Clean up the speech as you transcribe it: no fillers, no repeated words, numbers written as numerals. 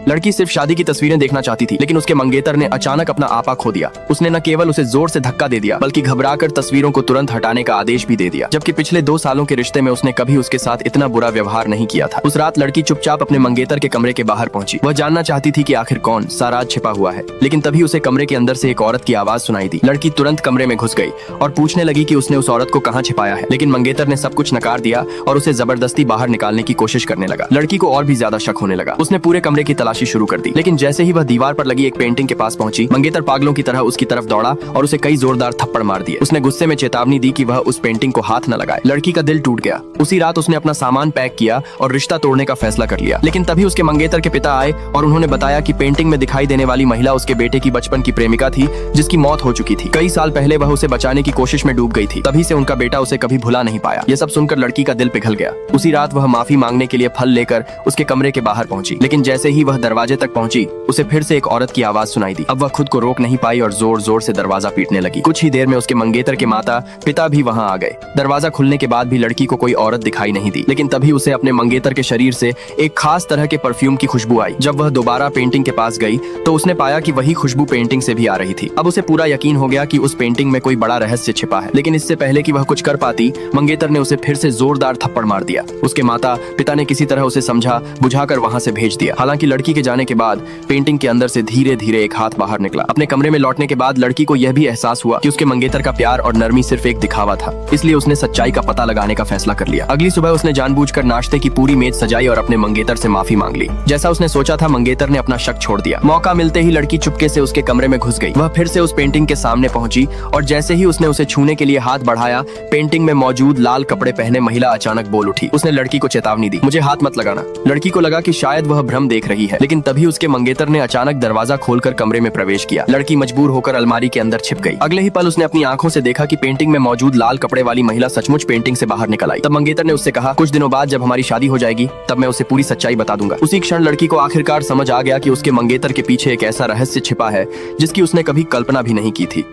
लड़की सिर्फ शादी की तस्वीरें देखना चाहती थी, लेकिन उसके मंगेतर ने अचानक अपना आपा खो दिया। उसने न केवल उसे जोर से धक्का दे दिया, बल्कि घबराकर तस्वीरों को तुरंत हटाने का आदेश भी दे दिया। जबकि पिछले 2 सालों के रिश्ते में उसने कभी उसके साथ इतना बुरा व्यवहार नहीं किया था। उस रात लड़की चुपचाप अपने मंगेतर के कमरे के बाहर पहुंची। वह जानना चाहती थी कि आखिर कौन सा राज छिपा हुआ है, लेकिन तभी उसे कमरे के अंदर से एक औरत की आवाज सुनाई दी। लड़की तुरंत कमरे में घुस गई और पूछने लगी कि उसने उस औरत को कहाँ छिपाया है, लेकिन मंगेतर ने सब कुछ नकार दिया और उसे जबरदस्ती बाहर निकालने की कोशिश करने लगा। लड़की को और भी ज्यादा शक होने लगा। उसने पूरे कमरे की तलाशी शुरू कर दी, लेकिन जैसे ही वह दीवार पर लगी एक पेंटिंग के पास पहुंची, मंगेतर पागलों की तरह उसकी तरफ दौड़ा और उसे कई जोरदार थप्पड़ मार दिए। उसने गुस्से में चेतावनी दी कि वह उस पेंटिंग को हाथ न लगाए। लड़की का दिल टूट गया। उसी रात उसने अपना सामान पैक किया और रिश्ता तोड़ने का फैसला कर लिया। लेकिन तभी उसके मंगेतर के पिता आए और उन्होंने बताया कि पेंटिंग में दिखाई देने वाली महिला उसके बेटे की बचपन की प्रेमिका थी, जिसकी मौत हो चुकी थी। कई साल पहले वह उसे बचाने की कोशिश में डूब गई थी। तभी से उनका बेटा उसे कभी भुला नहीं पाया। ये सब सुनकर लड़की का दिल पिघल गया। उसी रात वह माफी मांगने के लिए फल लेकर उसके कमरे के बाहर पहुंची, लेकिन जैसे ही वह दरवाजे तक पहुंची, उसे फिर से एक औरत की आवाज सुनाई दी। अब वह खुद को रोक नहीं पाई और जोर जोर से दरवाजा पीटने लगी। कुछ ही देर में उसके मंगेतर के माता पिता भी वहां आ गए। दरवाजा खुलने के बाद भी लड़की को कोई औरत दिखाई नहीं दी, लेकिन तभी उसे अपने मंगेतर के शरीर से एक खास तरह के परफ्यूम की खुशबू आई। जब वह दोबारा पेंटिंग के पास गई तो उसने पाया कि वही खुशबू पेंटिंग से भी आ रही थी। अब उसे पूरा यकीन हो गया कि उस पेंटिंग में कोई बड़ा रहस्य छिपा है। लेकिन इससे पहले कि वह कुछ कर पाती, मंगेतर ने उसे फिर से जोरदार थप्पड़ मार दिया। उसके माता पिता ने किसी तरह उसे समझा बुझाकर वहां से भेज दिया। हालांकि लड़की के जाने के बाद पेंटिंग के अंदर से धीरे धीरे एक हाथ बाहर निकला। अपने कमरे में लौटने के बाद लड़की को यह भी एहसास हुआ कि उसके मंगेतर का प्यार और नरमी सिर्फ एक दिखावा था। इसलिए उसने सच्चाई का पता लगाने का फैसला कर लिया। अगली सुबह उसने जानबूझकर नाश्ते की पूरी मेज सजाई और अपने मंगेतर से माफी मांग ली। जैसा उसने सोचा था, मंगेतर ने अपना शक छोड़ दिया। मौका मिलते ही लड़की चुपके से उसके कमरे में घुस गई। वह फिर से उस पेंटिंग के सामने पहुंची और जैसे ही उसने उसे छूने के लिए हाथ बढ़ाया, पेंटिंग में मौजूद लाल कपड़े पहने महिला अचानक बोल उठी। उसने लड़की को चेतावनी दी, मुझे हाथ मत लगाना। लड़की को लगा कि शायद वह भ्रम देख रही है, लेकिन तभी उसके मंगेतर ने अचानक दरवाजा खोलकर कमरे में प्रवेश किया। लड़की मजबूर होकर अलमारी के अंदर छिप गई। अगले ही पल उसने अपनी आंखों से देखा कि पेंटिंग में मौजूद लाल कपड़े वाली महिला सचमुच पेंटिंग से बाहर निकल आई। तब मंगेतर ने उससे कहा, कुछ दिनों बाद जब हमारी शादी हो जाएगी, तब मैं उसे पूरी सच्चाई बता दूंगा। उसी क्षण लड़की को आखिरकार समझ आ गया कि उसके मंगेतर के पीछे एक ऐसा रहस्य छिपा है जिसकी उसने कभी कल्पना भी नहीं की थी।